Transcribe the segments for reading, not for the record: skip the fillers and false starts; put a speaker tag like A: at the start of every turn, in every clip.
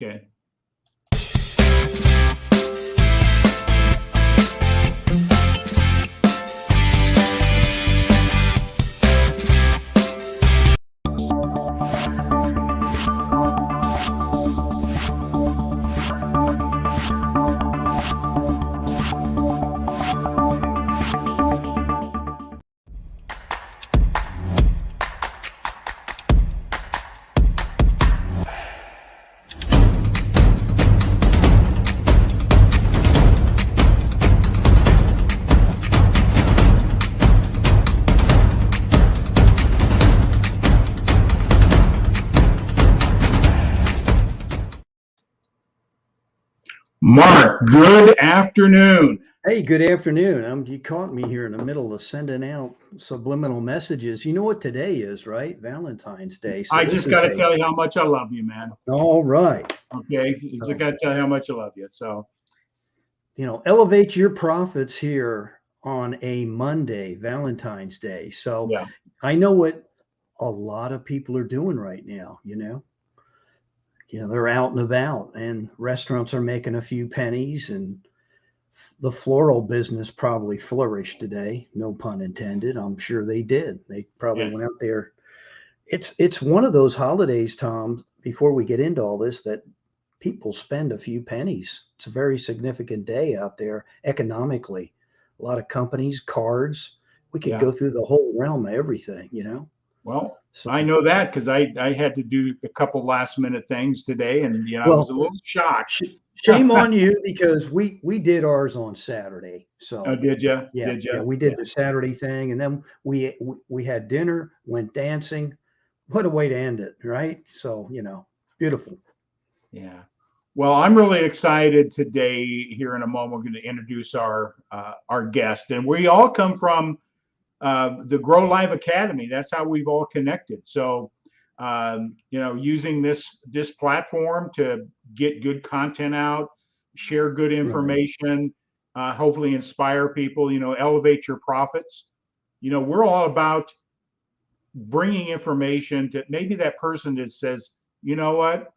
A: Okay. Mark, good afternoon.
B: Hey, good afternoon. You caught me here in the middle of sending out subliminal messages. You know what today is, right? Valentine's Day. So
A: I just got to tell you how much I love you, man.
B: All right.
A: Okay. Just got to tell you how much I love you. So,
B: elevate your profits here on a Monday, Valentine's Day. So
A: yeah.
B: I know what a lot of people are doing right now, they're out and about, and restaurants are making a few pennies, and the floral business probably flourished today. No pun intended. I'm sure they did. They probably went out there. It's one of those holidays, Tom, before we get into all this, that people spend a few pennies. It's a very significant day out there economically. A lot of companies, cards. We could go through the whole realm of everything,
A: Well, so, I know that because I had to do a couple last minute things today, and I was a little shocked.
B: Shame on you, because we did ours on Saturday. So
A: did you?
B: Yeah,
A: did you?
B: Yeah, we did the Saturday thing, and then we had dinner, went dancing. What a way to end it, right? So beautiful.
A: Yeah. Well, I'm really excited today. Here in a moment, we're going to introduce our guest, and we all come from the Grow Live Academy. That's how we've all connected. So, using this platform to get good content out, share good information, hopefully inspire people, elevate your profits. We're all about bringing information to maybe that person that says, you know what,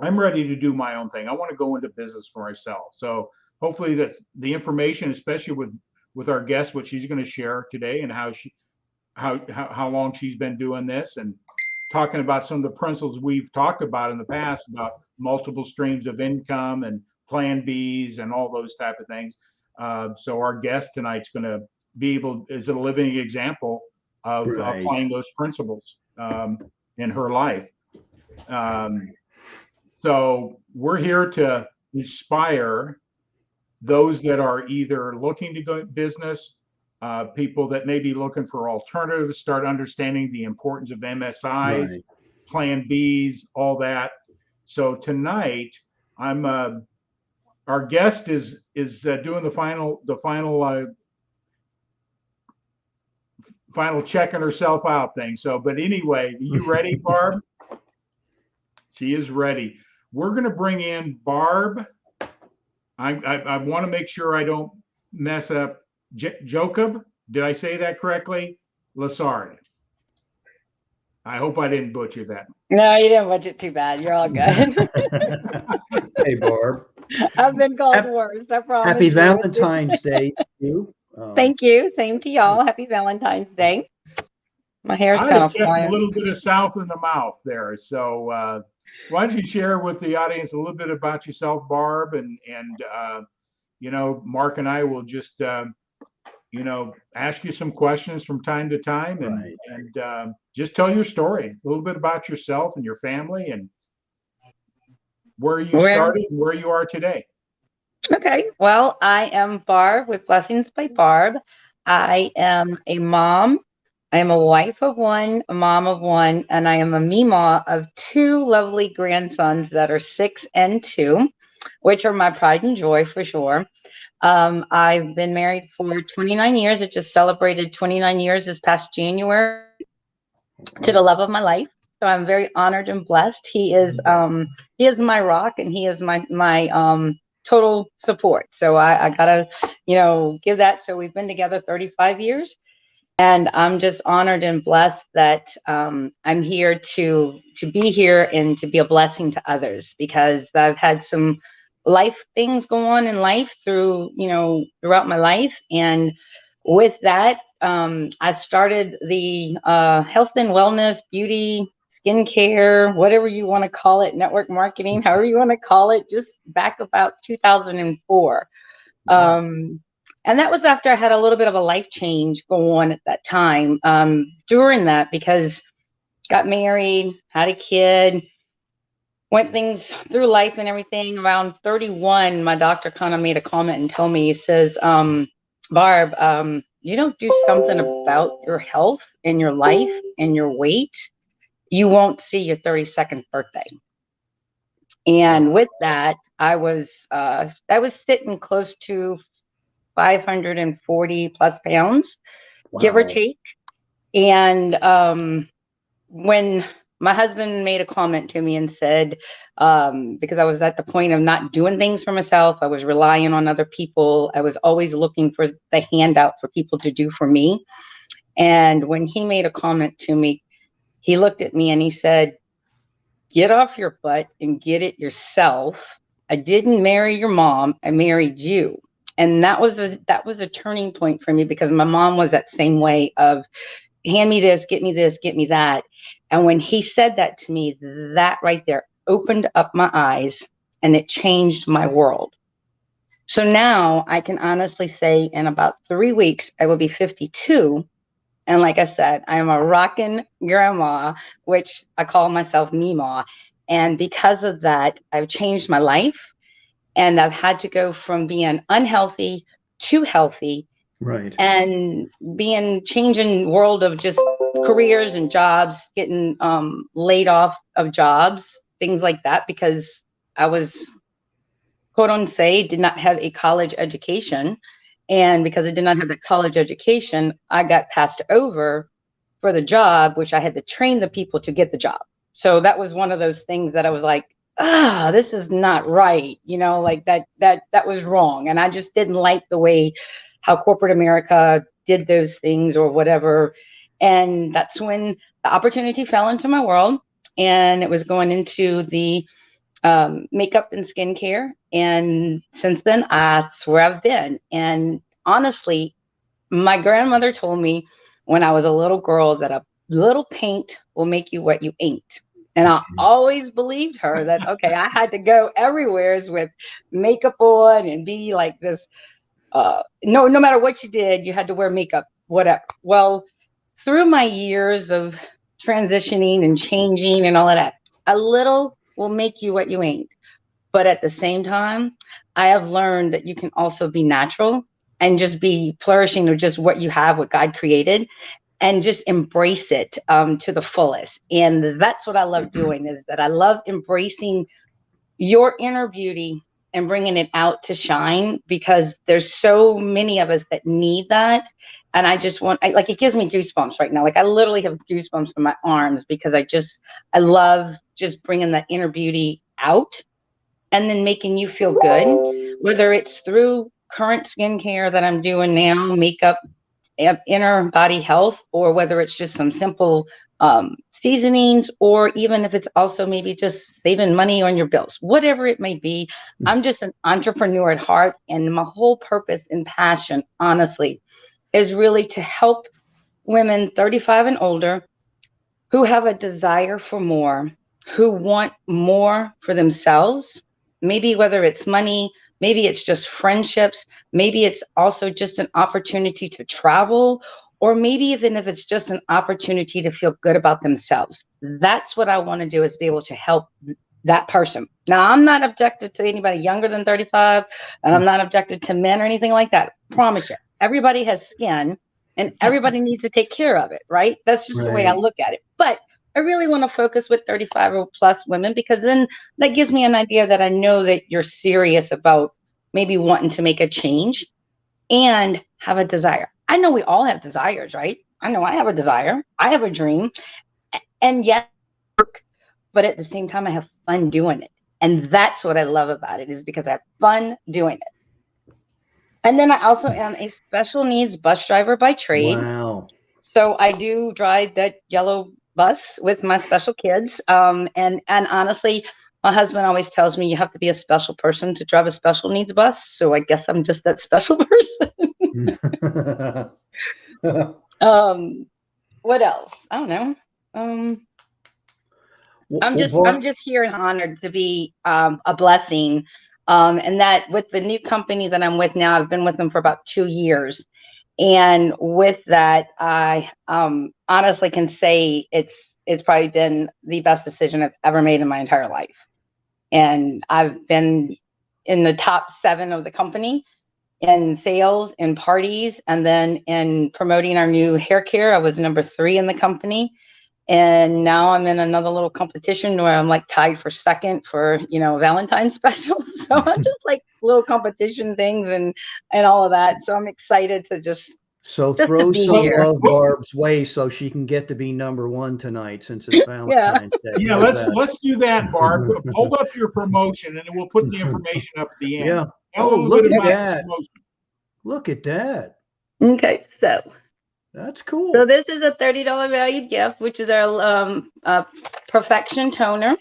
A: I'm ready to do my own thing. I want to go into business for myself. So hopefully that's the information, especially with our guest, what she's going to share today, and how long she's been doing this, and talking about some of the principles we've talked about in the past about multiple streams of income and plan Bs and all those type of things. So our guest tonight's going to is a living example of applying those principles in her life. So we're here to inspire those that are either looking to go into business, people that may be looking for alternatives, start understanding the importance of MSIs, plan Bs, all that. So tonight, our guest is doing the final checking herself out thing. So, but anyway, are you ready, Barb? She is ready. We're going to bring in Barb. I want to make sure I don't mess up. Jochum, did I say that correctly? Lessard. I hope I didn't butcher that.
C: No, you didn't butcher too bad. You're all good.
B: Hey, Barb.
C: I've been called worse. I promise.
B: Happy Valentine's Day to you.
C: Thank you. Same to y'all. Happy Valentine's Day. My hair's kind of flying.
A: A little bit of south in the mouth there. So why don't you share with the audience a little bit about yourself, Barb, and Mark and I will just ask you some questions from time to time, and just tell your story, a little bit about yourself and your family, and where you started and where you are today.
C: Okay. Well, I am Barb with Blessings by Barb. I am a mom. I am a wife of one, a mom of one, and I am a Meemaw of two lovely grandsons that are 6 and 2, which are my pride and joy for sure. I've been married for 29 years. It just celebrated 29 years this past January to the love of my life. So I'm very honored and blessed. He is my rock, and he is my total support. So I gotta, give that. So we've been together 35 years. And I'm just honored and blessed that I'm here to be here and to be a blessing to others, because I've had some life things go on in life throughout my life. And with that, I started the health and wellness, beauty, skincare, whatever you want to call it, network marketing, however you want to call it, just back about 2004.
B: Wow.
C: And that was after I had a little bit of a life change go on at that time. During that, because got married, had a kid, went things through life and everything. Around 31, my doctor kind of made a comment and told me, he says, Barb, you don't do something about your health and your life and your weight, you won't see your 32nd birthday. And with that, I was sitting close to 540 plus pounds, give or
B: Wow.
C: take. And when my husband made a comment to me and said, because I was at the point of not doing things for myself, I was relying on other people. I was always looking for the handout for people to do for me. And when he made a comment to me, he looked at me and he said, get off your butt and get it yourself. I didn't marry your mom, I married you. And that was a turning point for me, because my mom was that same way of hand me this, get me that. And when he said that to me, that right there opened up my eyes and it changed my world. So now I can honestly say in about 3 weeks, I will be 52. And like I said, I am a rockin' grandma, which I call myself Meemaw. And because of that, I've changed my life. And I've had to go from being unhealthy to healthy,
B: Right.
C: and being changing world of just careers and jobs, getting laid off of jobs, things like that, because I was, quote unquote, did not have a college education. And because I did not have that college education, I got passed over for the job, which I had to train the people to get the job. So that was one of those things that I was like, this is not right. Like that was wrong. And I just didn't like the way how corporate America did those things or whatever. And that's when the opportunity fell into my world, and it was going into the makeup and skincare. And since then, that's where I've been. And honestly, my grandmother told me when I was a little girl that a little paint will make you what you ain't. And I always believed her that, okay, I had to go everywheres with makeup on and be like this. No matter what you did, you had to wear makeup, whatever. Well, through my years of transitioning and changing and all of that, a little will make you what you ain't. But at the same time, I have learned that you can also be natural and just be flourishing of just what you have, what God created, and just embrace it to the fullest. And that's what I love doing, is that I love embracing your inner beauty and bringing it out to shine, because there's so many of us that need that. And I just like, it gives me goosebumps right now. Like I literally have goosebumps in my arms, because I love just bringing that inner beauty out and then making you feel good, whether it's through current skincare that I'm doing now, makeup, inner body health, or whether it's just some simple seasonings, or even if it's also maybe just saving money on your bills, whatever it may be. I'm just an entrepreneur at heart, and my whole purpose and passion, honestly, is really to help women 35 and older who have a desire for more, who want more for themselves, maybe whether it's money, maybe it's just friendships, maybe it's also just an opportunity to travel, or maybe even if it's just an opportunity to feel good about themselves. That's what I want to do, is be able to help that person. Now, I'm not objective to anybody younger than 35, and I'm not objective to men or anything like that. I promise you, everybody has skin and everybody needs to take care of it, right? That's just the way I
B: Right.
C: look at it. But I really want to focus with 35 or plus women, because then that gives me an idea that I know that you're serious about maybe wanting to make a change and have a desire. I know we all have desires, right? I know I have a desire. I have a dream. And yes, but at the same time, I have fun doing it. And that's what I love about it, is because I have fun doing it. And then I also am a special needs bus driver by trade.
B: Wow.
C: So I do drive that yellow bus with my special kids. And honestly, my husband always tells me you have to be a special person to drive a special needs bus. So I guess I'm just that special person. What else? I don't know. I'm just here and honored to be a blessing. And that with the new company that I'm with now, I've been with them for about 2 years. And with that, I honestly can say it's probably been the best decision I've ever made in my entire life. And I've been in the top 7 of the company in sales, in parties, and then in promoting our new hair care. I was number 3 in the company. And now I'm in another little competition where I'm like tied for 2nd for, Valentine's special. So I'm just like little competition things and all of that. So I'm excited to just
B: throw
C: to be
B: some
C: here.
B: love Barb's way so she can get to be number 1 tonight since it's Valentine's Day.
A: Yeah, let's do that, Barb. Hold up your promotion and then we'll put the information up at the end.
B: Yeah.
A: Oh,
B: look at that. Look at that.
C: Okay, so
B: that's cool.
C: So this is a $30 value gift, which is our Perfection Toner,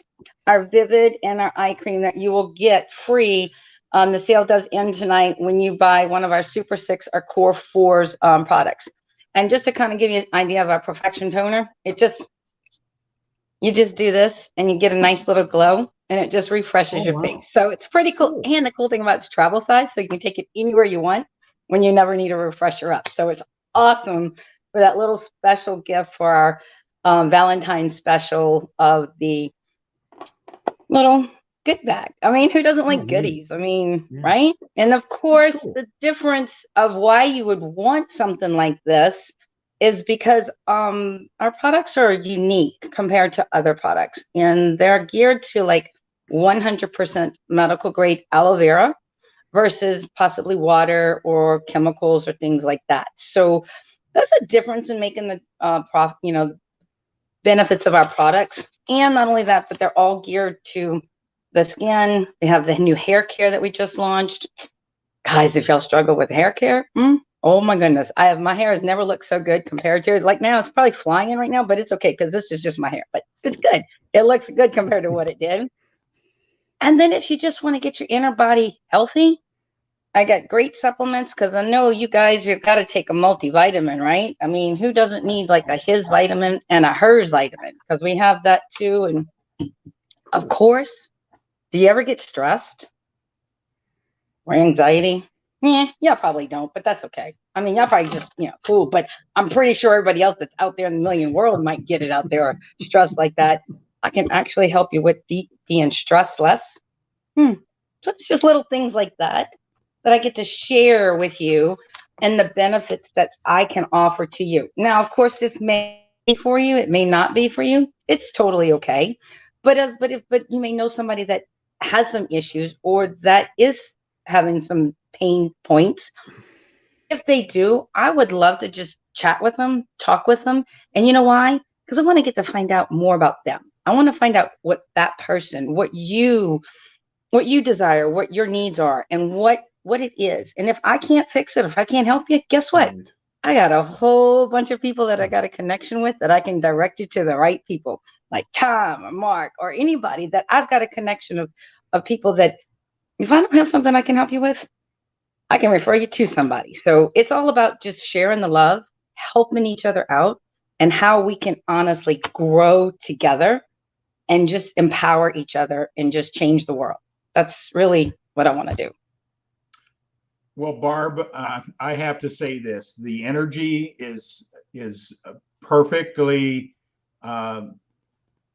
C: our Vivid, and our eye cream that you will get free. The sale does end tonight when you buy one of our Super 6 or Core 4s products. And just to kind of give you an idea of our Perfection Toner, you just do this and you get a nice little glow and it just refreshes your face. So it's pretty cool. And the cool thing about it's travel size, so you can take it anywhere you want when you never need a refresher up. So it's awesome for that little special gift for our Valentine's special of the little good bag. I mean, who doesn't like goodies? I mean, right? And of course, the difference of why you would want something like this is because our products are unique compared to other products, and they're geared to like 100% medical grade aloe vera versus possibly water or chemicals or things like that. So that's a difference in making the benefits of our products. And not only that, but they're all geared to the skin. They have the new hair care that we just launched. Guys, if y'all struggle with hair care, oh my goodness, my hair has never looked so good compared to it. Like now, it's probably flying in right now, but it's okay because this is just my hair. But it's good. It looks good compared to what it did. And then if you just want to get your inner body healthy, I got great supplements because I know you guys, you've got to take a multivitamin, right? I mean, who doesn't need like a his vitamin and a hers vitamin? Because we have that too. And of course, do you ever get stressed or anxiety? Yeah, probably don't, but that's okay. I mean, y'all probably just, cool. But I'm pretty sure everybody else that's out there in the million world might get it out there or stressed like that. I can actually help you with being stressed less. So it's just little things like that I get to share with you and the benefits that I can offer to you. Now, of course, this may be for you. It may not be for you. It's totally okay. But you may know somebody that has some issues or that is having some pain points. If they do, I would love to just chat with them, talk with them. And you know why? Because I want to get to find out more about them. I want to find out what that person, what you desire, what your needs are, and what it is. And if I can't fix it, if I can't help you, guess what? I got a whole bunch of people that I got a connection with that I can direct you to the right people, like Tom or Mark or anybody that I've got a connection of people that if I don't have something I can help you with, I can refer you to somebody. So it's all about just sharing the love, helping each other out, and how we can honestly grow together and just empower each other and just change the world. That's really what I want to do.
A: Well, Barb, I have to say this: the energy is perfectly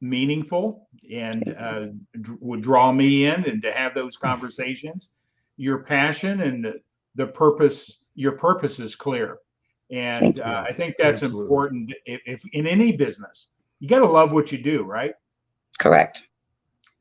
A: meaningful and would draw me in, and to have those conversations. Your passion and the purpose, your purpose is clear, and I think that's important. If in any business, you got to love what you do, right?
C: Correct.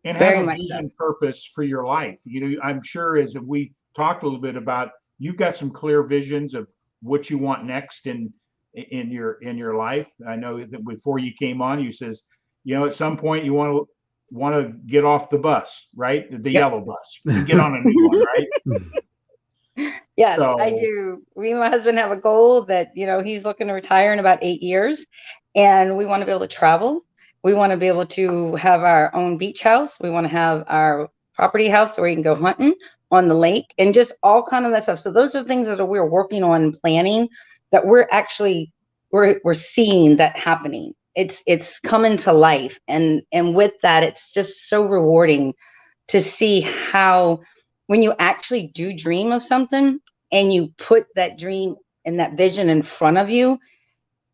A: And have a vision, purpose for your life. I'm sure as we talked a little bit about, you've got some clear visions of what you want next in your life. I know that before you came on, you says, at some point you want to get off the bus, right? The yellow bus, and get on a new one, right?
C: Yes, I
A: So,
C: do. Me and my husband have a goal that, he's looking to retire in about 8 years, and we want to be able to travel. We want to be able to have our own beach house. We want to have our property house where we can go hunting on the lake and just all kind of that stuff. So those are things that we're working on and planning that we're seeing that happening. It's coming to life. And with that, it's just so rewarding to see how when you actually do dream of something and you put that dream and that vision in front of you,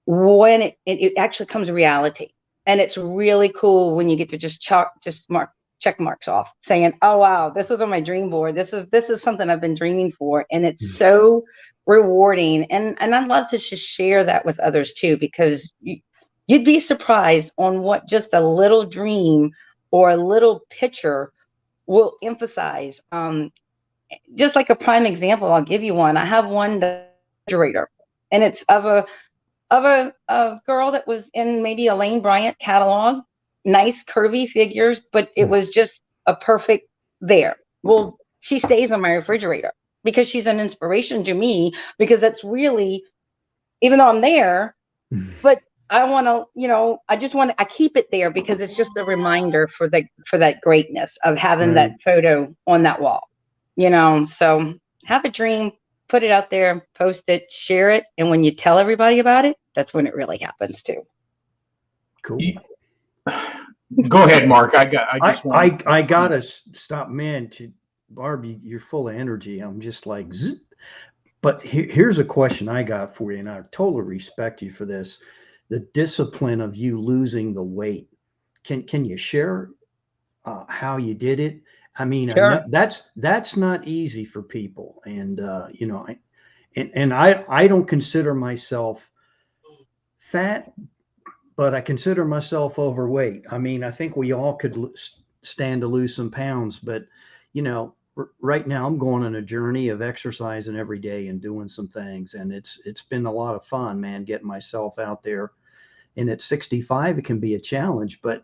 C: when it actually comes reality. And it's really cool when you get to check marks off saying, oh wow, this was on my dream board. This is something I've been dreaming for. And it's so rewarding. And I'd love to just share that with others too, because you'd be surprised on what just a little dream or a little picture will emphasize. Just like a prime example, I'll give you one. I have one refrigerator, and it's of a girl that was in maybe a Lane Bryant catalog. Nice curvy figures, but it was just a perfect there. Well, she stays on my refrigerator because she's an inspiration to me, because that's really, even though I'm there, but I want to, I keep it there because it's just a reminder for that greatness of having that photo on that wall. So have a dream, put it out there, post it, share it, and when you tell everybody about it, that's when it really happens too.
B: Cool.
A: Go ahead, Mark. I
B: gotta stop, man. Barb, you're full of energy. I'm just like, zzz. But here's a question I got for you, and I totally respect you for this. The discipline of you losing the weight. Can you share how you did it? I mean,
C: Sure.
B: I know that's not easy for people, and I don't consider myself fat, but I consider myself overweight. I mean, I think we all could stand to lose some pounds, but right now I'm going on a journey of exercising every day and doing some things, and it's been a lot of fun, man, getting myself out there. And at 65, it can be a challenge, but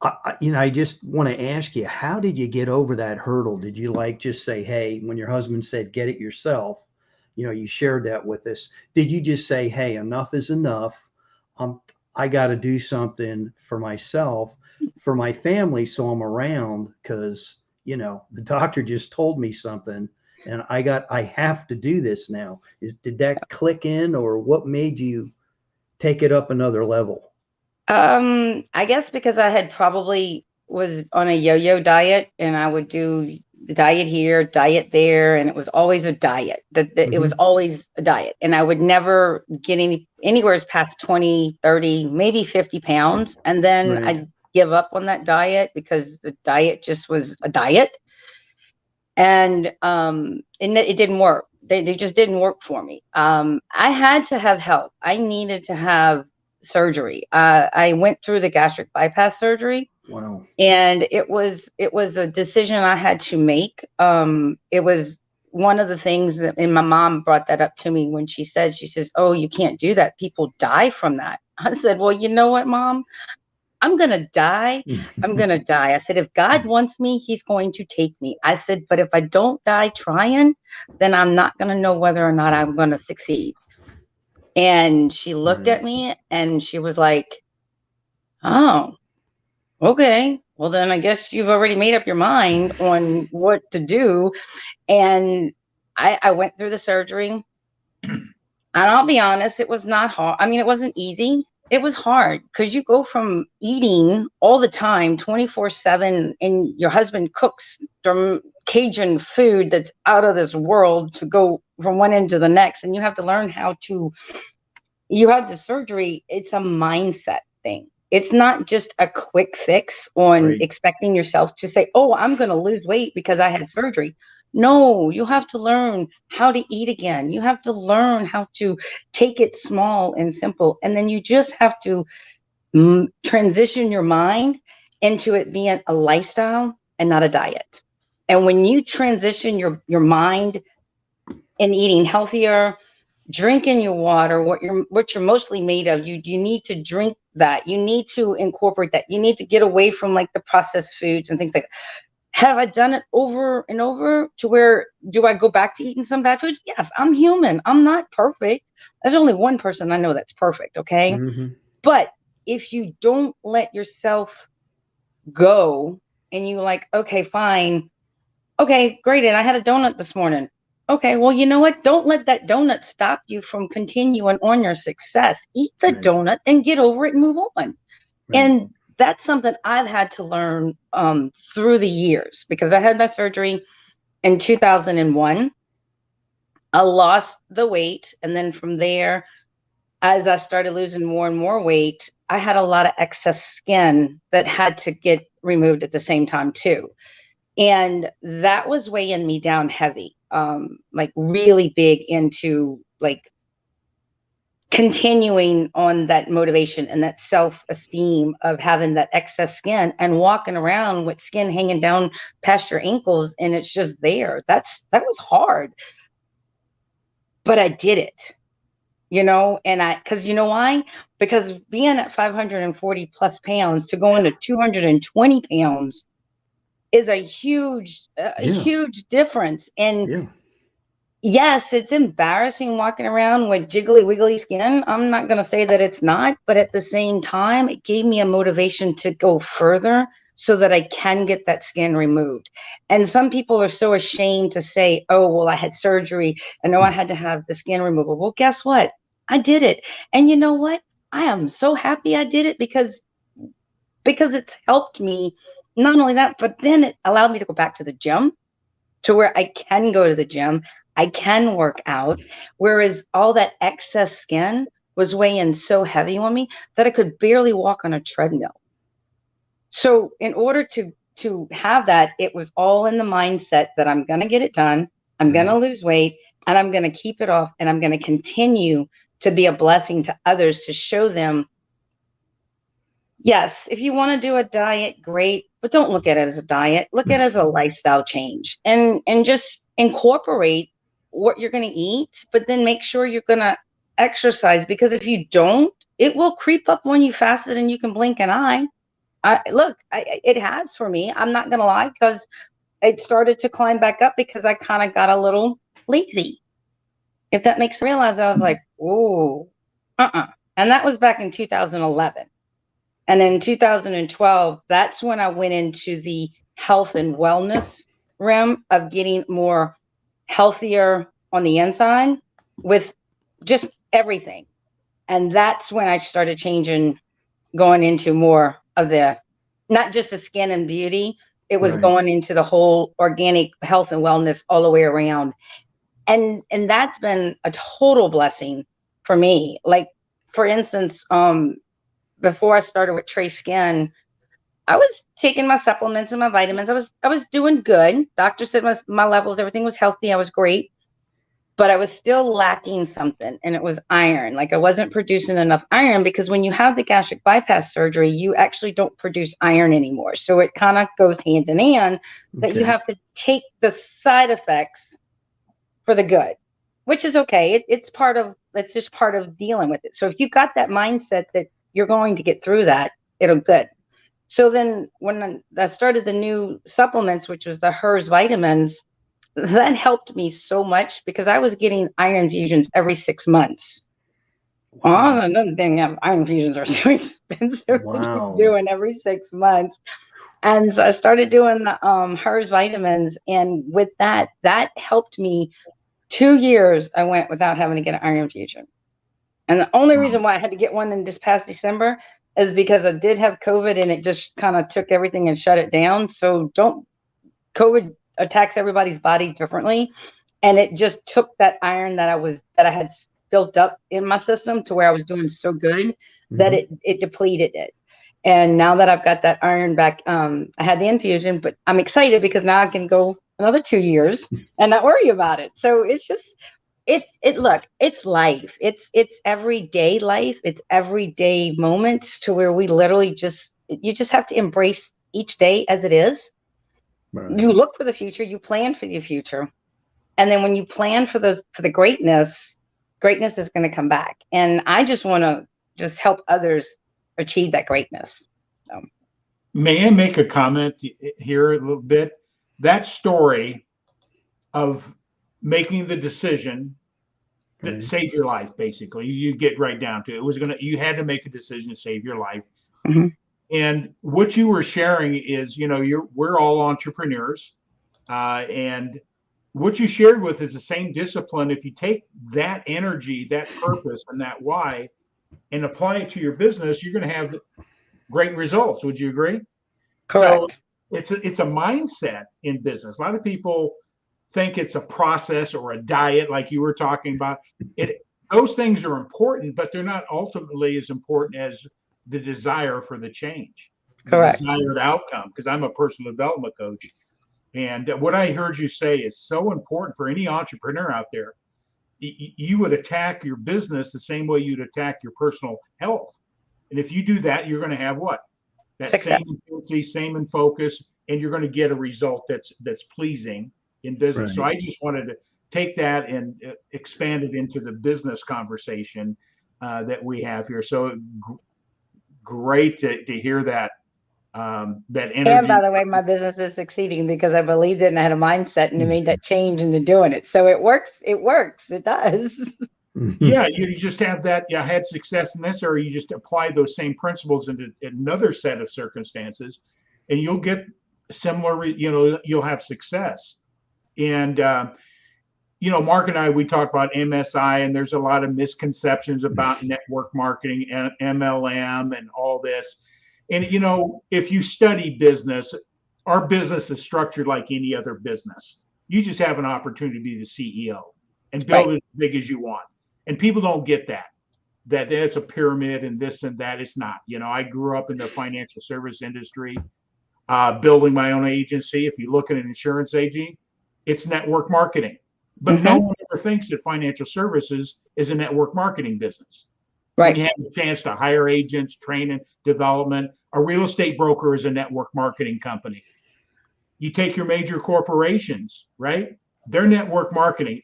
B: I just want to ask you, how did you get over that hurdle? Did you just say, hey, when your husband said, get it yourself, you shared that with us. Did you just say, hey, enough is enough? I got to do something for myself, for my family, so I'm around, because, the doctor just told me something and I have to do this now. Did that click in, or what made you take it up another level?
C: I guess because I had probably was on a yo-yo diet, and I would do the diet here, diet there, and it was always a diet. It was always a diet, and I would never get anywhere past 20, 30, maybe 50 pounds, and then I'd give up on that diet because the diet just was a diet, and it didn't work. They just didn't work for me. I had to have help. I needed to have surgery. I went through the gastric bypass surgery.
B: Wow.
C: And it was a decision I had to make. It was one of the things that, and my mom brought that up to me when she says, oh, you can't do that. People die from that. I said, well, you know what, Mom? I'm going to die. I'm going to die. I said, if God wants me, he's going to take me. I said, but if I don't die trying, then I'm not going to know whether or not I'm going to succeed. And she looked at me and she was like, oh, okay, well, then I guess you've already made up your mind on what to do. And I went through the surgery. And I'll be honest, it was not hard. I mean, it wasn't easy. It was hard because you go from eating all the time, 24/7, and your husband cooks Cajun food that's out of this world, to go from one end to the next. And you have to learn you have the surgery. It's a mindset thing. It's not just a quick fix on expecting yourself to say, oh, I'm going to lose weight because I had surgery. No, you have to learn how to eat again. You have to learn how to take it small and simple. And then you just have to transition your mind into it being a lifestyle and not a diet. And when you transition your mind in eating healthier, drinking your water, what you're mostly made of, you need to drink that. You need to incorporate that. You need to get away from the processed foods and things like that. Have I done it over and over to where do I go back to eating some bad foods? Yes, I'm human. I'm not perfect. There's only one person I know that's perfect, okay?
B: Mm-hmm.
C: But if you don't let yourself go and you like, okay, fine. Okay, great. And I had a donut this morning. Okay, well, you know what? Don't let that donut stop you from continuing on your success. Eat the
B: Right.
C: donut and get over it and move on.
B: Right.
C: And that's something I've had to learn through the years because I had my surgery in 2001. I lost the weight. And then from there, as I started losing more and more weight, I had a lot of excess skin that had to get removed at the same time, too. And that was weighing me down heavy, like really big into like continuing on that motivation and that self-esteem of having that excess skin and walking around with skin hanging down past your ankles and it's just there. That was hard, but I did it, and because you know why? Because being at 540 plus pounds to go into 220 pounds is a huge difference. And yes, it's embarrassing walking around with jiggly wiggly skin. I'm not going to say that it's not, but at the same time, it gave me a motivation to go further so that I can get that skin removed. And some people are so ashamed to say, oh, well, I had surgery and I had to have the skin removal. Well, guess what? I did it. And you know what? I am so happy I did it because it's helped me. Not only that, but then it allowed me to go back to the gym to where I can go to the gym. I can work out. Whereas all that excess skin was weighing so heavy on me that I could barely walk on a treadmill. So in order to have that, it was all in the mindset that I'm going to get it done. I'm going to lose weight and I'm going to keep it off and I'm going to continue to be a blessing to others to show them, yes, if you want to do a diet, great, but don't look at it as a diet. Look at it as a lifestyle change and just incorporate what you're going to eat, but then make sure you're going to exercise because if you don't, it will creep up on you faster than you can blink an eye. It has for me. I'm not going to lie because it started to climb back up because I kind of got a little lazy. If that makes me realize, I was like, oh, And that was back in 2011. And in 2012, that's when I went into the health and wellness realm of getting more healthier on the inside with just everything. And that's when I started changing, going into more of the, not just the skin and beauty, it was going into the whole organic health and wellness all the way around. And that's been a total blessing for me. Like, for instance, before I started with Trace Skin, I was taking my supplements and my vitamins. I was doing good. Doctor said my levels, everything was healthy. I was great, but I was still lacking something, and it was iron. Like I wasn't producing enough iron because when you have the gastric bypass surgery, you actually don't produce iron anymore. So it kind of goes hand in hand that you have to take the side effects for the good, which is okay. It's just part of dealing with it. So if you got that mindset that you're going to get through that, it'll good. So then when I started the new supplements, which was the HERS vitamins, that helped me so much because I was getting iron infusions every 6 months. Wow. Another thing, iron infusions are so expensive to be doing every 6 months. And so I started doing the HERS vitamins. And with that helped me 2 years. I went without having to get an iron infusion. And the only reason why I had to get one in this past December is because I did have COVID and it just kind of took everything and shut it down. So COVID attacks everybody's body differently. And it just took that iron that I had built up in my system to where I was doing so good that it depleted it. And now that I've got that iron back, I had the infusion, but I'm excited because now I can go another 2 years and not worry about it. So it's just, it's life. It's everyday life. It's everyday moments to where we literally you just have to embrace each day as it is. You look for the future, you plan for the future. And then when you plan for the greatness is going to come back. And I just want to just help others achieve that greatness. So.
A: May I make a comment here a little bit? that story of making the decision that
B: Right.
A: saved your life, basically. You get right down to it. You had to make a decision to save your life.
C: Mhm.
A: And what you were sharing is, we're all entrepreneurs. And what you shared with is the same discipline. If you take that energy, that purpose, and that why, and apply it to your business, you're going to have great results. Would you agree? So
C: Correct.
A: it's a mindset in business. A lot of people think it's a process or a diet, like you were talking about. Those things are important, but they're not ultimately as important as the desire for the change, the
C: Correct.
A: desired outcome. Because I'm a personal development coach, and what I heard you say is so important for any entrepreneur out there. You would attack your business the same way you'd attack your personal health, and if you do that, you're going to have what? That
C: Success.
A: same intensity, same in focus, and you're going to get a result that's pleasing in business. So
B: Right.
A: I just wanted to take that and expand it into the business conversation that we have here. So great to hear that that
C: And
A: energy.
C: by the way, my business is succeeding because I believed it and I had a mindset and it made that change into doing it. So it works. It works. It does.
A: Yeah, you just have that. Yeah, had success in this area. You just apply those same principles into another set of circumstances, and you'll get similar. You'll have success. And Mark and I, we talk about MSI, and there's a lot of misconceptions about network marketing and MLM and all this. And if you study business, our business is structured like any other business. You just have an opportunity to be the CEO and build
C: Right.
A: it as big as you want. And people don't get that it's a pyramid and this and that. It's not. I grew up in the financial service industry, building my own agency. If you look at an insurance agent, it's network marketing. But no
C: Mhm.
A: one ever thinks that financial services is a network marketing business. When you
C: Right.
A: have a chance to hire agents, training, development, a real estate broker is a network marketing company. You take your major corporations, right? They're network marketing.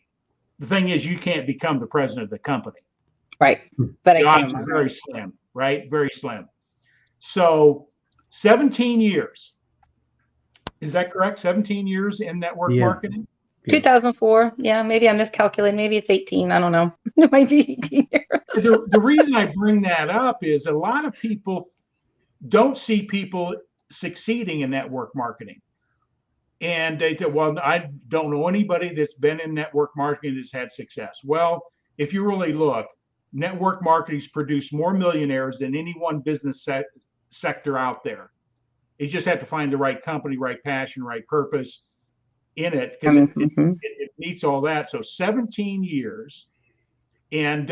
A: The thing is, you can't become the president of the company.
C: Right. But I
A: The odds
C: can.
A: are very slim, right? Very slim. So 17 years. Is that correct? 17 years in network
B: Yeah.
A: marketing?
C: 2004. Yeah, maybe I miscalculated. Maybe it's 18. I don't know. It might be 18 years.
A: The reason I bring that up is a lot of people don't see people succeeding in network marketing. And they think, well, I don't know anybody that's been in network marketing that's had success. Well, if you really look, network marketing's produced more millionaires than any one business sector out there. You just have to find the right company, right passion, right purpose in it, because
C: Mhm.
A: it meets all that. So 17 years. And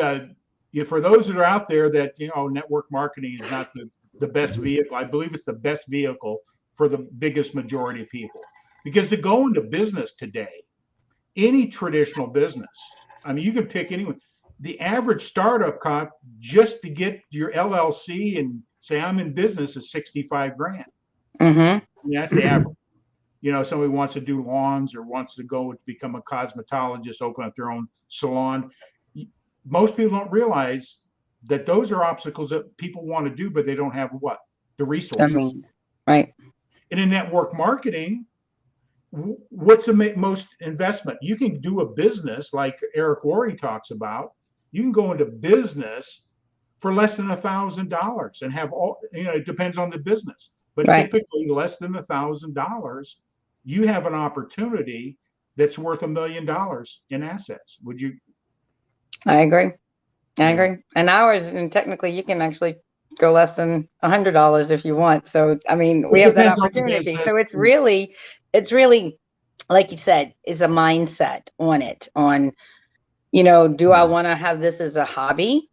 A: for those that are out there that, network marketing is not the best vehicle, I believe it's the best vehicle for the biggest majority of people. Because to go into business today, any traditional business, I mean, you can pick anyone. The average startup cost just to get your LLC and say I'm in business is 65 grand.
C: Mhm.
A: I mean, that's the average. Somebody wants to do lawns or wants to go become a cosmetologist, open up their own salon. Most people don't realize that those are obstacles that people want to do, but they don't have what? The
C: That
A: resources.
C: means right.
A: And in network marketing, what's the most investment? You can do a business like Eric Worre talks about. You can go into business for less than $1,000 and have all, it depends on the business, but
C: Right.
A: typically less than $1,000, you have an opportunity that's worth $1 million in assets. Would you?
C: I agree. I
A: Yeah.
C: agree. And ours, and technically, you can actually go less than $100 if you want. So, I mean, we
A: It
C: have that
A: depends on the
C: opportunity.
A: business.
C: So it's really, like you said, is a mindset on it. On, do I want to have this as a hobby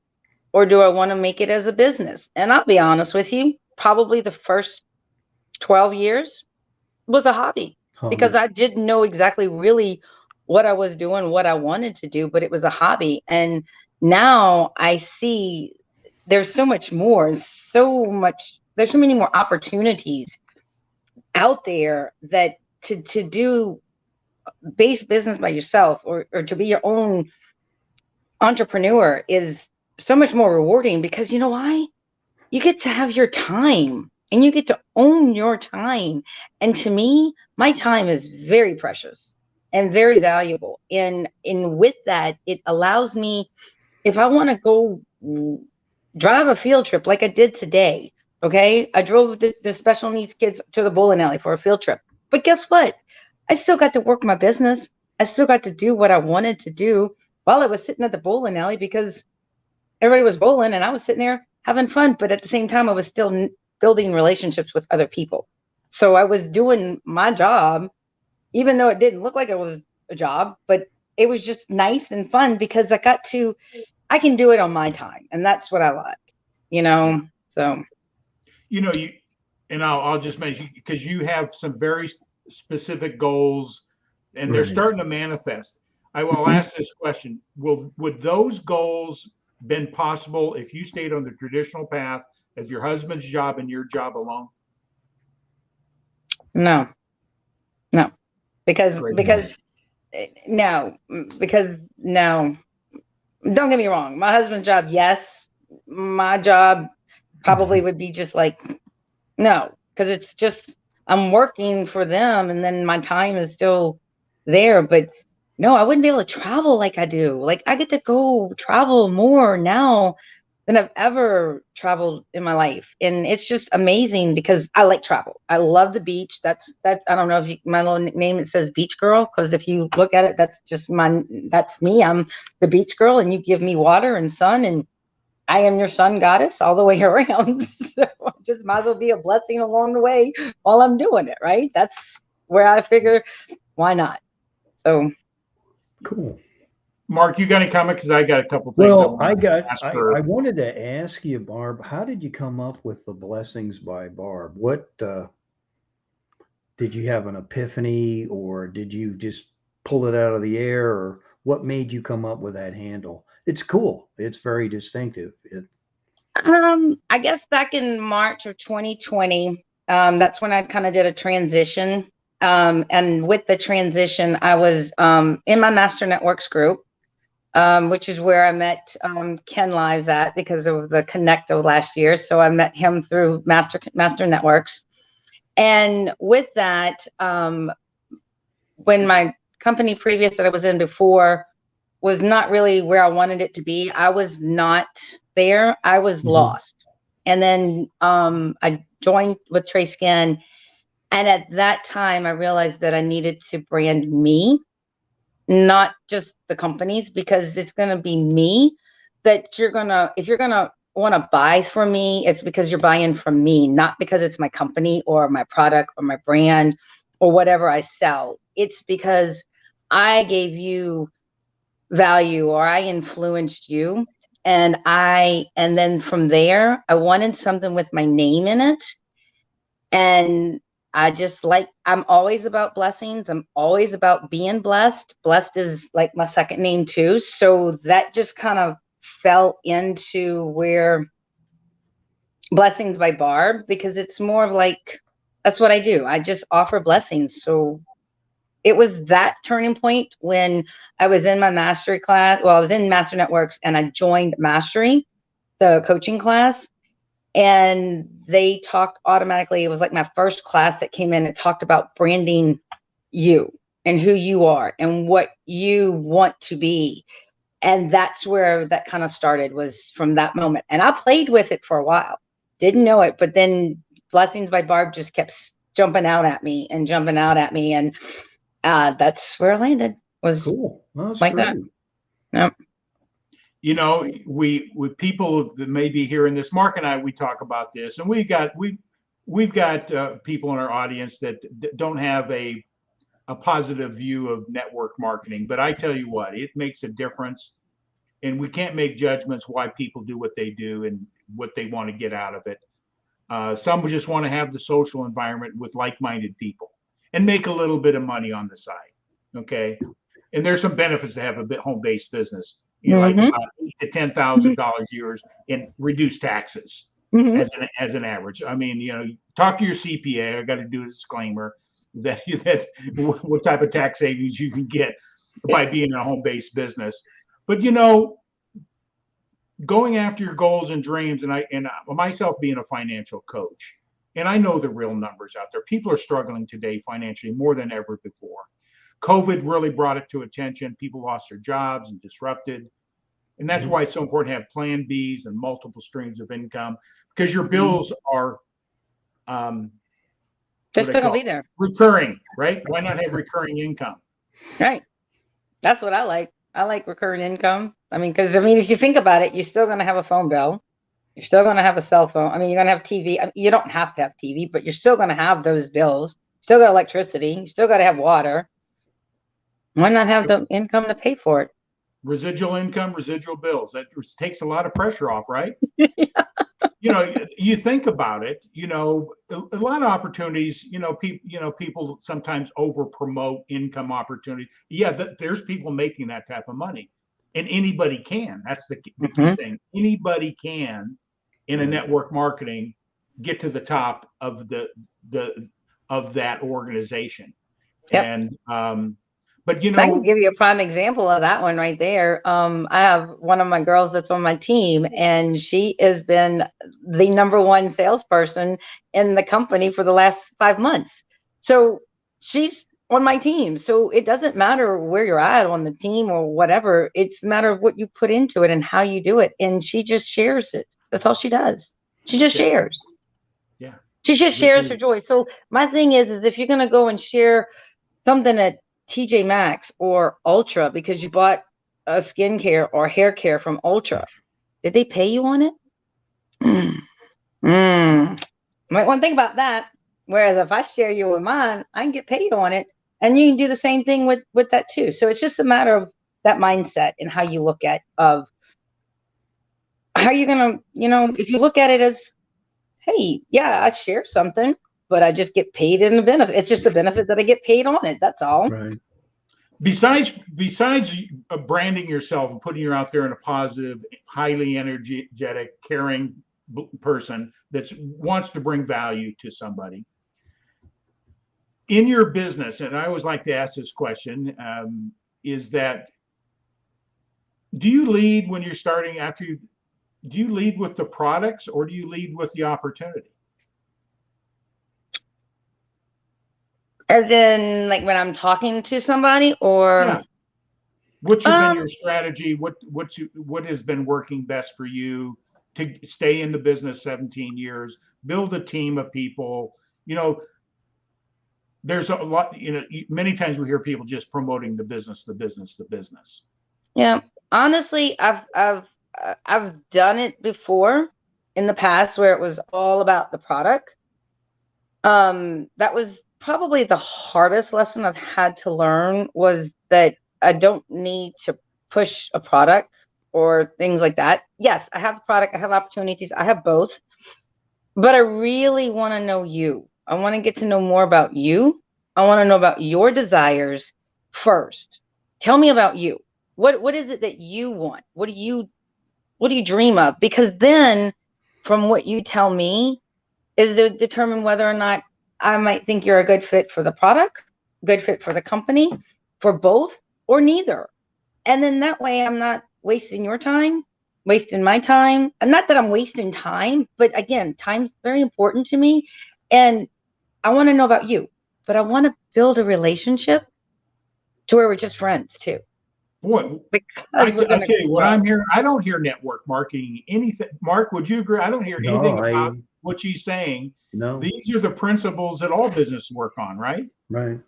C: or do I want to make it as a business? And I'll be honest with you, probably the first 12 years was a hobby because I didn't know exactly really what I was doing, what I wanted to do, but it was a hobby. And now I see there's so much more, there's so many more opportunities out there that to do base business by yourself or to be your own entrepreneur is so much more rewarding because you know why? You get to have your time. and you get to own your time. And to me, my time is very precious and very valuable. And with that, it allows me, if I want to go drive a field trip like I did today, okay, I drove the special needs kids to the bowling alley for a field trip. But guess what? I still got to work my business. I still got to do what I wanted to do while I was sitting at the bowling alley, because everybody was bowling and I was sitting there having fun. But at the same time, I was still building relationships with other people. So I was doing my job, even though it didn't look like it was a job, but it was just nice and fun because I can do it on my time. And that's what I like, you know? So,
A: You know, and I'll just mention, because you have some very specific goals and they're
B: Right.
A: starting to manifest. I will ask this question. Would those goals been possible if you stayed on the traditional path of your husband's job and your job alone?
C: no, no, because,
A: Great.
C: because, no, because no, don't get me wrong. My husband's job, yes. My job probably would be just like, no, because it's just, I'm working for them and then my time is still there. But no, I wouldn't be able to travel like I do. Like I get to go travel more now than I've ever traveled in my life. And it's just amazing because I like travel. I love the beach. That's that. I don't know if you, my little nickname, it says beach girl. Cause if you look at it, that's just that's me. I'm the beach girl and you give me water and sun, and I am your sun goddess all the way around. So I just might as well be a blessing along the way while I'm doing it. Right. That's where I figure, why not? So
B: Cool.
A: Mark, you got any comment? Because I got a couple things.
B: Well,
A: I
B: I wanted to ask you, Barb, how did you come up with the Blessings by Barb? What did you have an epiphany, or did you just pull it out of the air, or what made you come up with that handle? It's cool. It's very distinctive.
C: I guess back in March of 2020, that's when I kind of did a transition. And with the transition, I was in my Master Networks group, which is where I met Ken Lives at because of the Connect of last year. So I met him through Master Networks. And with that, when my company previous that I was in before was not really where I wanted it to be, I was not there. I was lost. And then I joined with Trey Skin. And at that time, I realized that I needed to brand me, not just the companies, because it's going to be me that if you're going to want to buy from me, it's because you're buying from me, not because it's my company or my product or my brand or whatever I sell. It's because I gave you value or I influenced you. And then from there, I wanted something with my name in it. And I'm always about blessings. I'm always about being blessed. Blessed is like my second name too. So that just kind of fell into where Blessings by Barb, because it's more of like, that's what I do. I just offer blessings. So it was that turning point when I was in my mastery class. Well, I was in Master Networks and I joined Mastery, the coaching class. And they talked automatically. It was like my first class that came in. It talked about branding you and who you are and what you want to be. And that's where that kind of started, was from that moment. And I played with it for a while, didn't know it. But then Blessings by Barb just kept jumping out at me. And that's where I landed, was
B: Cool. That's
C: like
B: great.
C: that. Yep.
A: You know, with people that may be hearing this, Mark and I, we talk about this, and we've got people in our audience that don't have a positive view of network marketing. But I tell you what, it makes a difference, and we can't make judgments why people do what they do and what they want to get out of it. Some just want to have the social environment with like-minded people and make a little bit of money on the side. Okay, and there's some benefits to have a home-based business. You know, like about $8,000 to $10,000 a year in reduced taxes as an average. I mean, you know, talk to your CPA. I got to do a disclaimer that what type of tax savings you can get by being in a home-based business. But you know, going after your goals and dreams, and myself being a financial coach, and I know the real numbers out there. People are struggling today financially more than ever before. COVID really brought it to attention. People lost their jobs and disrupted. And that's why it's so important to have plan Bs and multiple streams of income, because your bills are
C: They're still gonna be there.
A: Recurring, right? Why not have recurring income?
C: Right. That's what I like. I like recurring income. I mean, because if you think about it, you're still gonna have a phone bill. You're still gonna have a cell phone. I mean, you're gonna have TV. I mean, you don't have to have TV, but you're still gonna have those bills. Still got electricity. You still gotta have water. Why not have the income to pay for it?
A: Residual income, residual bills. That takes a lot of pressure off, right? You think about it, a lot of opportunities, people sometimes over promote income opportunities. Yeah, there's people making that type of money, and anybody can. That's the key thing. Anybody can, in a network marketing, get to the top of of that organization.
C: Yep.
A: And but
C: I can give you a prime example of that one right there. I have one of my girls that's on my team, and she has been the #1 salesperson in the company for the last 5 months. So she's on my team. So it doesn't matter where you're at on the team or whatever. It's a matter of what you put into it and how you do it. And she just shares it. That's all she does. She just shares.
A: Yeah.
C: She just shares her joy. So my thing is if you're going to go and share something at TJ Maxx or Ultra because you bought a skincare or hair care from Ultra, did they pay you on it? Might want to think about that. Whereas if I share you with mine, I can get paid on it, and you can do the same thing with that too. So it's just a matter of that mindset and how you look at of how you're gonna, if you look at it as, hey, yeah, I share something, but I just get paid in the benefit. It's just a benefit that I get paid on it. That's all.
B: Right.
A: Besides branding yourself and putting you out there in a positive, highly energetic, caring person that wants to bring value to somebody in your business, and I always like to ask this question, is that do you lead when you're starting do you lead with the products or do you lead with the opportunity?
C: As in, like when I'm talking to somebody, or
A: what's been your strategy? What has been working best for you to stay in the business 17 years, build a team of people? There's a lot, many times we hear people just promoting the business.
C: Yeah, honestly, I've done it before in the past where it was all about the product. That was probably the hardest lesson I've had to learn, was that I don't need to push a product or things like that. Yes, I have the product, I have opportunities, I have both, but I really want to know you. I want to get to know more about you. I want to know about your desires first. Tell me about you. What is it that you want? What do you dream of? Because then from what you tell me is to determine whether or not I might think you're a good fit for the product, good fit for the company, for both, or neither. And then that way I'm not wasting your time, wasting my time. And not that I'm wasting time, but again, time's very important to me. And I want to know about you, but I want to build a relationship to where we're just friends too.
A: Boy, I tell you what I'm hearing. I don't hear network marketing anything. Mark, would you agree? I don't hear anything about what she's saying.
B: No.
A: These are the principles that all businesses work on, right?
B: Right.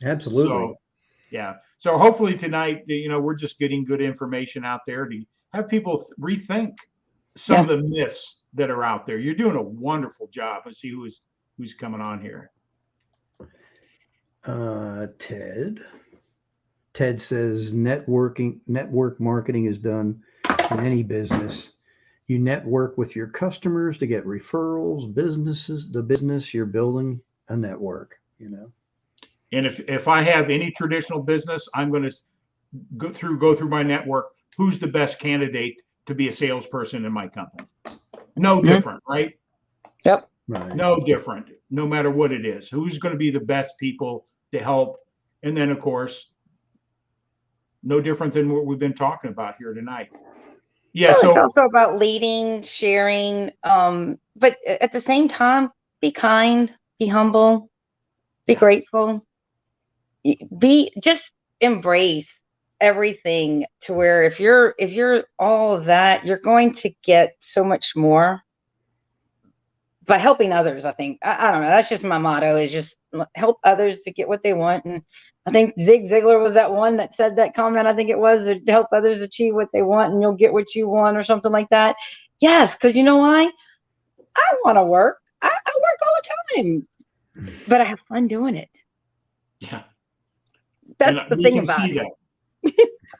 B: Absolutely.
A: So, yeah. So hopefully tonight, we're just getting good information out there to have people rethink some of the myths that are out there. You're doing a wonderful job. Let's see who's coming on here.
B: Ted says network marketing is done in any business. You network with your customers to get referrals, the business you're building a network,
A: And if I have any traditional business, I'm going to go through my network. Who's the best candidate to be a salesperson in my company? No different, right?
C: Yep.
B: Right.
A: No different, no matter what it is. Who's going to be the best people to help? And then, of course, no different than what we've been talking about here tonight. Yeah.
C: Well,
A: so
C: it's also about leading, sharing, but at the same time, be kind, be humble, be grateful, just embrace everything, to where if you're all of that, you're going to get so much more by helping others. I think, I don't know, that's just my motto, is just help others to get what they want. And I think Zig Ziglar was that one that said that comment. I think it was, to help others achieve what they want and you'll get what you want, or something like that. Yes, because you know why? I want to work. I work all the time, but I have fun doing it.
A: Yeah.
C: That's
A: And
C: the
A: we
C: thing
A: can
C: about
A: see
C: it.
A: that.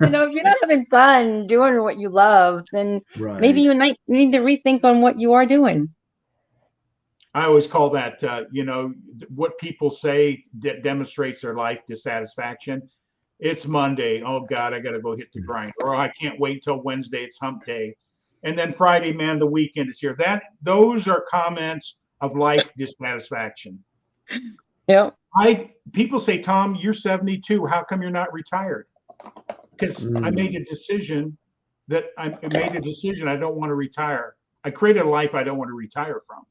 C: You know, if you're not having fun doing what you love, then maybe you need to rethink on what you are doing.
A: I always call that, what people say that demonstrates their life dissatisfaction. It's Monday. Oh God, I got to go hit the grind. Or I can't wait till Wednesday. It's hump day. And then Friday, man, the weekend is here. Those are comments of life dissatisfaction.
C: Yeah.
A: People say, Tom, you're 72. How come you're not retired? Because I made a decision I don't want to retire. I created a life I don't want to retire from.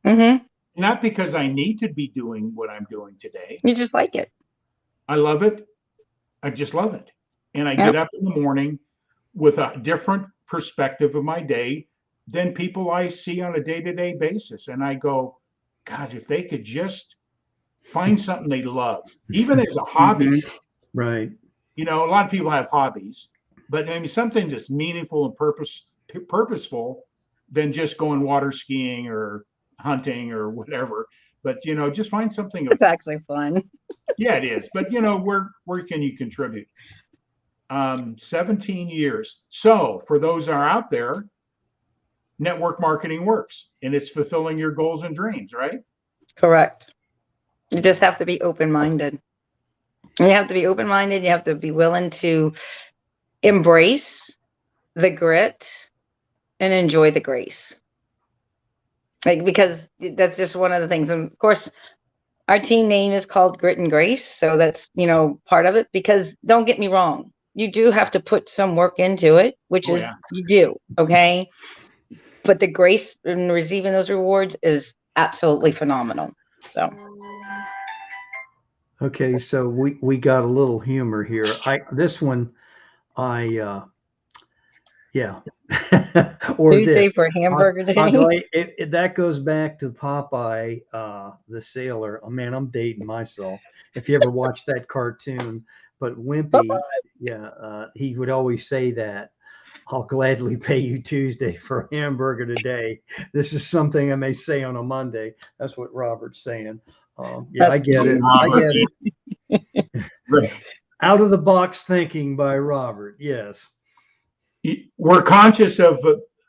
C: Mm-hmm.
A: Not because I need to be doing what I'm doing today.
C: You just like it.
A: I love it. I just love it. And I get up in the morning with a different perspective of my day than people I see on a day-to-day basis. And I go, God, if they could just find something they love, even as a hobby.
B: Right.
A: You know, a lot of people have hobbies, but I mean, something that's meaningful and purposeful than just going water skiing or hunting or whatever. But, just find something.
C: It's actually fun.
A: Yeah, it is. But, where can you contribute? 17 years. So for those that are out there, network marketing works, and it's fulfilling your goals and dreams, right?
C: Correct. You just have to be open-minded. You have to be open-minded. You have to be willing to embrace the grit and enjoy the grace. Because that's just one of the things. And of course, our team name is called Grit and Grace. So that's, part of it. Because don't get me wrong, you do have to put some work into it, which is you do. Okay. But the grace in receiving those rewards is absolutely phenomenal. So.
B: Okay, so we got a little humor here. Yeah. Or
C: Tuesday
B: this
C: for hamburger day.
B: that goes back to Popeye, the sailor. Oh man, I'm dating myself. If you ever watched that cartoon, but Wimpy, he would always say that. I'll gladly pay you Tuesday for a hamburger today. This is something I may say on a Monday. That's what Robert's saying. I get it. I get it. Out of the box thinking by Robert. Yes.
A: We're conscious of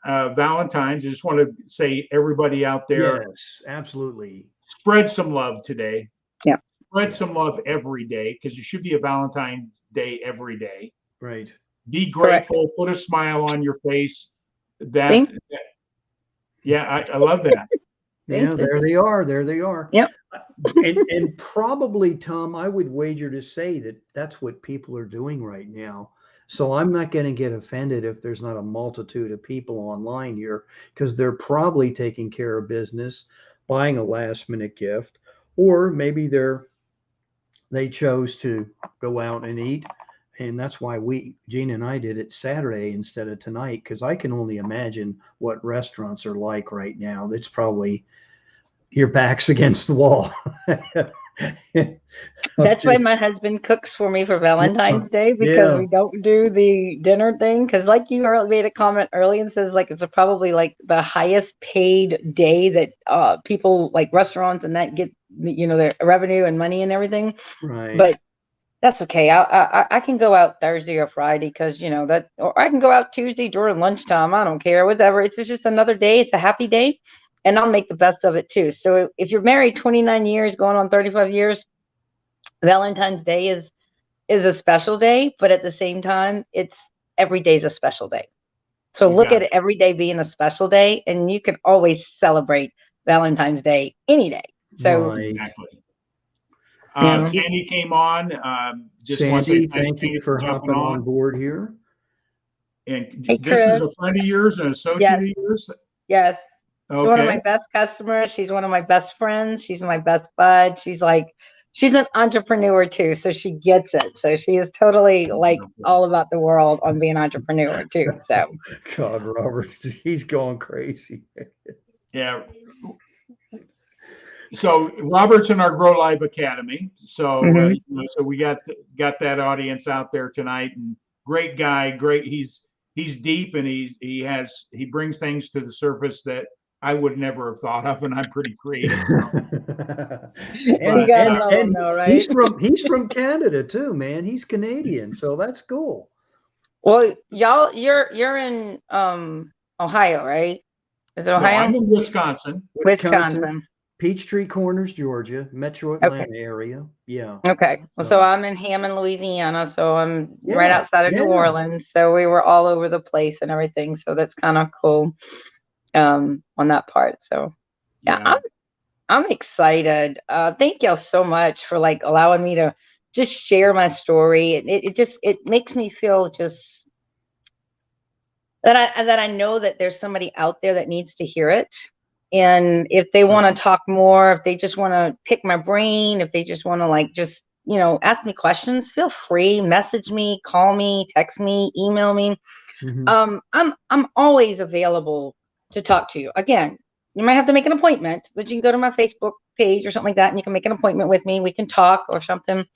A: Valentine's. I just want to say, everybody out there,
B: yes, absolutely,
A: spread some love today.
C: Yeah,
A: spread some love every day, because you should be a Valentine's Day every day.
B: Right.
A: Be grateful. Correct. Put a smile on your face. I love that.
B: Yeah, there they are. There they are.
C: Yep.
B: And probably, Tom, I would wager to say that that's what people are doing right now. So I'm not going to get offended if there's not a multitude of people online here, because they're probably taking care of business, buying a last minute gift, or maybe they chose to go out and eat. And that's why Gina and I did it Saturday instead of tonight, because I can only imagine what restaurants are like right now. It's probably your back's against the wall.
C: That's why my husband cooks for me for Valentine's Day, because we don't do the dinner thing. Because like you made a comment early and says, like, it's probably like the highest paid day that people like restaurants and that get, their revenue and money and everything.
B: Right.
C: But that's okay. I can go out Thursday or Friday, because or I can go out Tuesday during lunchtime. I don't care, whatever. It's just another day. It's a happy day, and I'll make the best of it too. So if you're married 29 years, going on 35 years, Valentine's Day is a special day, but at the same time, every day's a special day. So look at it, every day being a special day, and you can always celebrate Valentine's Day any day. So
A: exactly. Sandy came on.
B: Sandy, thank you for hopping on board here.
A: And this is a friend of yours, an associate of yours?
C: Yes. She's one of my
A: Okay.
C: best customers. She's one of my best friends. She's my best bud. She's an entrepreneur too, so she gets it. So she is totally like
A: Wonderful.
C: all about the world on being an entrepreneur too. So
B: God, Robert, he's going crazy.
A: Yeah. So Robert's in our Grow Live Academy. So
C: Mhm.
A: so we got that audience out there tonight, and great guy, great. He's deep, and he brings things to the surface that I would never have thought of, and I'm pretty creative. So,
C: You
A: but
C: gotta love him though, right?
B: he's from Canada too, man. He's Canadian, so that's cool.
C: Well, you're in Ohio, right? Is it
A: no,
C: Ohio?
A: I'm in Wisconsin.
C: Wisconsin.
B: Peachtree Corners, Georgia, Metro
C: Okay.
B: Atlanta area. Yeah.
C: Okay. Well, so
B: So
C: I'm in Hammond, Louisiana. So I'm right
B: yeah,
C: outside of New
B: yeah.
C: Orleans. So we were all over the place and everything. So that's kind of cool on that part. So yeah,
A: Yeah.
C: I'm excited. Thank y'all so much for like allowing me to just share my story. It makes me feel just that I know that there's somebody out there that needs to hear it. And if they want to talk more, if they just want to pick my brain, if they just want to like just, ask me questions, feel free, message me, call me, text me, email me.
B: Mhm.
C: I'm always available to talk to you. Again, you might have to make an appointment, but you can go to my Facebook page or something like that and you can make an appointment with me. We can talk or something.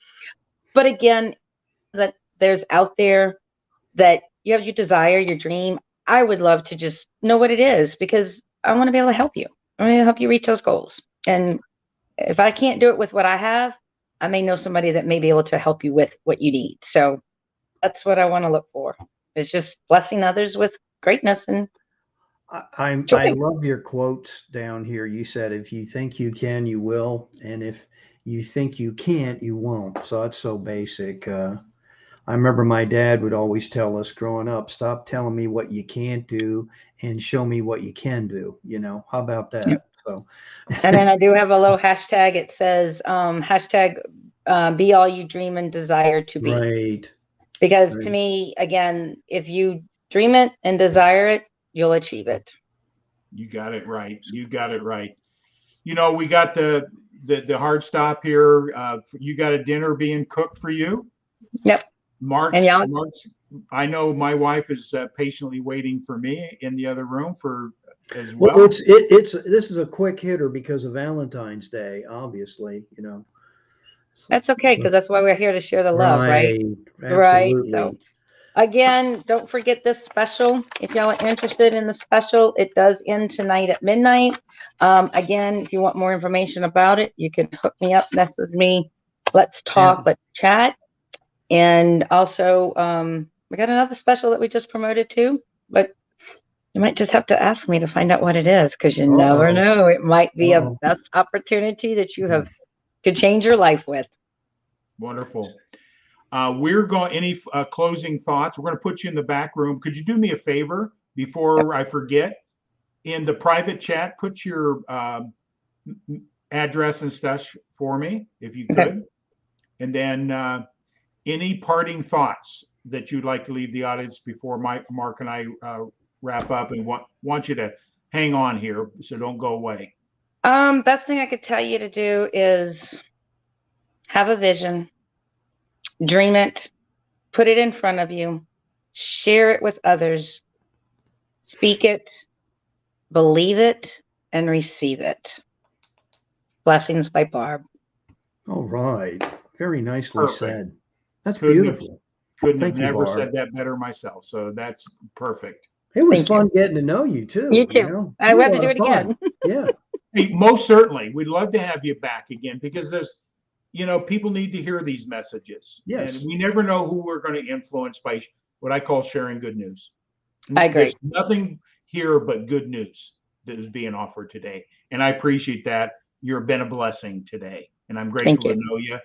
C: But again, that there's out there that you have your desire, your dream. I would love to just know what it is because I want to be able to help you. I want to help you reach those goals. And if I can't do it with what I have, I may know somebody that may be able to help you with what you need. So that's what I want to look for. It's just blessing others with greatness and
B: I
C: joy.
B: love your quotes down here. You said, if you think you can, you will. And if you think you can't, you won't. So that's so basic. I remember my dad would always tell us growing up, stop telling me what you can't do and show me what you can do. How about that? So,
C: And then I do have a little hashtag. It says hashtag be all you dream and desire to be.
B: right.
C: Because to
B: Right.
C: me, again, if you dream it and desire it, you'll achieve it.
A: You got it right. You got it right. We got the hard stop here. You got a dinner being cooked for you.
C: Yep. And y'all,
A: Mark's. I know my wife is patiently waiting for me in the other room as
B: Well,
A: well.
B: this is a quick hitter because of Valentine's Day, obviously.
C: that's okay because that's why we're here to share the love, right?
B: Right.
C: Right. So
B: Absolutely.
C: again, don't forget this special. If y'all are interested in the special, it does end tonight at midnight. Again, if you want more information about it, you can hook me up, message me. Let's talk,
B: And
C: let's chat. And also, we got another special that we just promoted too, but you might just have to ask me to find out what it is because you never
B: uh-oh.
C: know. It might be a
B: Uh-oh.
C: best opportunity that you have could change your life with.
A: Wonderful. We're going. Any closing thoughts? We're going to put you in the back room. Could you do me a favor before I forget? In the private chat, put your address and stuff for me, if you
C: Okay.
A: could. And then any parting thoughts that you'd like to leave the audience before Mark and I wrap up, and want you to hang on here, so don't go away.
C: Best thing I could tell you to do is have a vision, dream it, put it in front of you, share it with others, speak it, believe it, and receive it. Blessings by Barb.
B: All right. Very nicely
A: Perfect.
B: said. That's
A: Couldn't have
B: beautiful.
A: couldn't have
B: Thank you,
A: never
B: Barb.
A: said that better myself. So that's perfect.
B: It was
C: Thank you.
B: fun getting to know you
C: You
B: too.
C: too. I
B: You
C: would
B: were
C: have
B: a
C: to
B: lot
C: do
B: of
C: it
B: fun.
C: again.
B: Yeah.
A: Hey, most certainly, we'd love to have you back again because people need to hear these messages, and
B: Yes.
A: we never know who we're going to influence by what I call sharing good news.
C: I agree.
A: There's nothing here but good news that is being offered today, and I appreciate that. You've been a blessing today, and I'm
C: Thank
A: grateful
C: you.
A: to know you.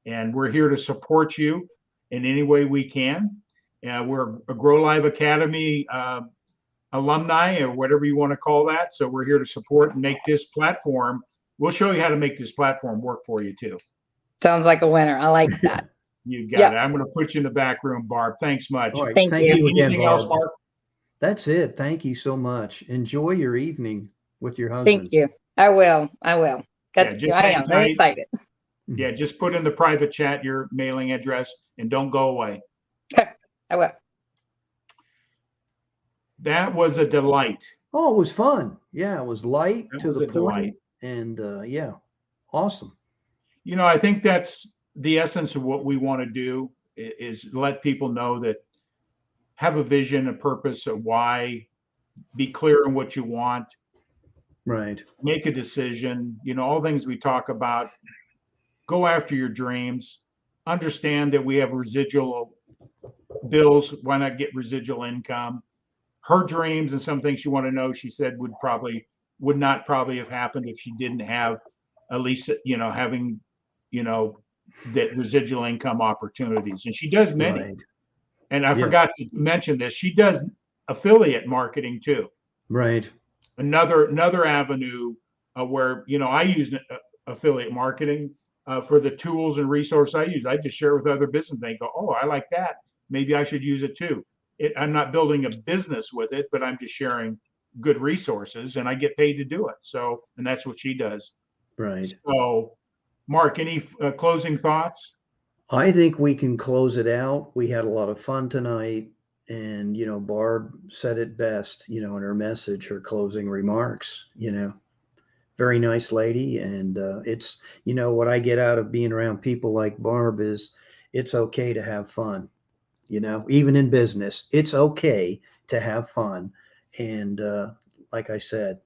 A: And we're here to support you in any way we can. We're a Grow Live Academy alumni, or whatever you want to call that. So we're here to support and make this platform. We'll show you how to make this platform work for you too.
C: Sounds like a winner. I like that.
A: You got
C: Yep.
A: it. I'm going to put you in the back room, Barb. Thanks much.
B: All right.
C: Thank
B: Thank
C: you.
B: you again,
A: Anything else,
B: Barb.
A: Mark?
B: That's it. Thank you so much. Enjoy your evening. with your husband.
C: Thank you. I will. I will.
A: Yeah, just
C: I
A: hang
C: am very
A: tight.
C: excited.
A: Yeah, just put in the private chat your mailing address and don't go away.
C: I will.
A: That was a delight.
B: Oh, it was fun. Yeah, it was light,
A: That
B: to
A: was
B: the
A: a delight.
B: point, and yeah, awesome.
A: You know, I think that's the essence of what we want to do is let people know that have a vision, a purpose, a why, be clear on what you want,
B: Right.
A: make a decision, you know, all things we talk about, go after your dreams, understand that we have residual bills. Why not get residual income? Her dreams and some things she wanted to know, she said would not probably have happened if she didn't have at least, you know, having, you know, that residual income opportunities. And she does many.
B: Right.
A: And I
B: Yes.
A: forgot to mention this. She does affiliate marketing too.
B: Right.
A: Another avenue where, you know, I use affiliate marketing for the tools and resources I use. I just share with other business. They go, oh, I like that. Maybe I should use it too. I'm not building a business with it, but I'm just sharing good resources and I get paid to do it. So, and that's what she does.
B: Right.
A: So, Mark, any closing thoughts?
B: I think we can close it out. We had a lot of fun tonight. And, you know, Barb said it best, you know, in her message, her closing remarks, you know, very nice lady. And it's, you know, what I get out of being around people like Barb is it's okay to have fun, you know, even in business, it's okay to have fun. And like I said,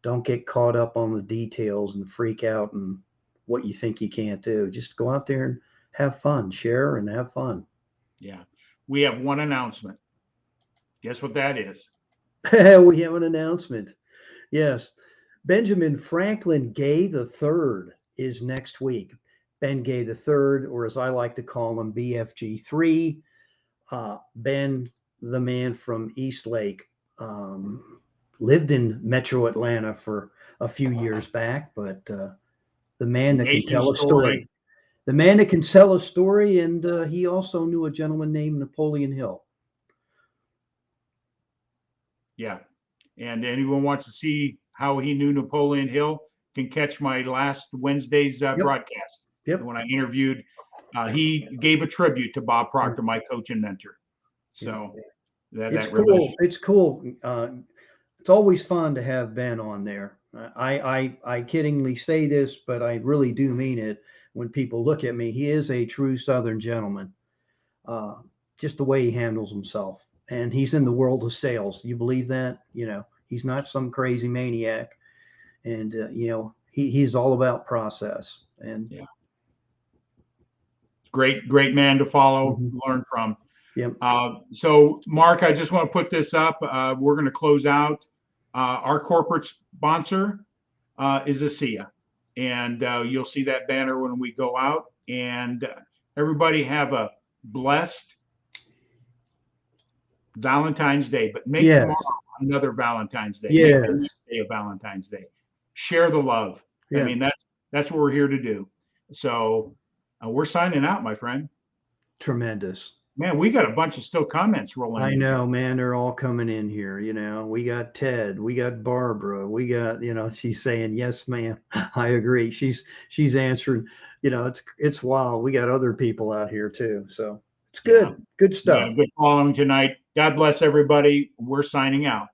B: don't get caught up on the details and freak out and what you think you can't do. Just go out there and have fun, share and have fun.
A: Yeah. We have one announcement. Guess what that is?
B: We have an announcement. Yes. Benjamin Franklin Gay III is next week. Ben Gay III, or as I like to call him, BFG3. Ben, the man from East Lake, lived in Metro Atlanta for a few years back, but the man that can
A: Amazing
B: tell a story. The man that can tell a story, and he also knew a gentleman named Napoleon Hill.
A: Yeah. And anyone wants to see how he knew Napoleon Hill can catch my last Wednesday's broadcast.
B: Yep.
A: When I interviewed, he gave a tribute to Bob Proctor, my coach and mentor. So
B: it's cool. It's cool. It's always fun to have Ben on there. I kiddingly say this, but I really do mean it. When people look at me, he is a true Southern gentleman. Just the way he handles himself. And he's in the world of sales. You believe that? You know, he's not some crazy maniac. And, you know, he's all about process. And
A: yeah. Great man to follow, learn from.
B: Yep.
A: So, Mark, I just want to put this up. We're going to close out. Our corporate sponsor is ASEA. And you'll see that banner when we go out. And everybody have a blessed Valentine's Day, but make tomorrow another Valentine's Day.
B: Yeah.
A: Make the next day a Valentine's Day. Share the love. Yeah. I mean, that's what we're here to do. So we're signing out, my friend.
B: Tremendous.
A: Man, we got a bunch of still comments rolling in.
B: I know, man. They're all coming in here. You know, we got Ted, we got Barbara, we got, you know, she's saying, yes, ma'am. I agree. She's answering, you know, it's wild. We got other people out here too. So it's good. Good stuff.
A: Yeah, good following tonight. God bless everybody. We're signing out.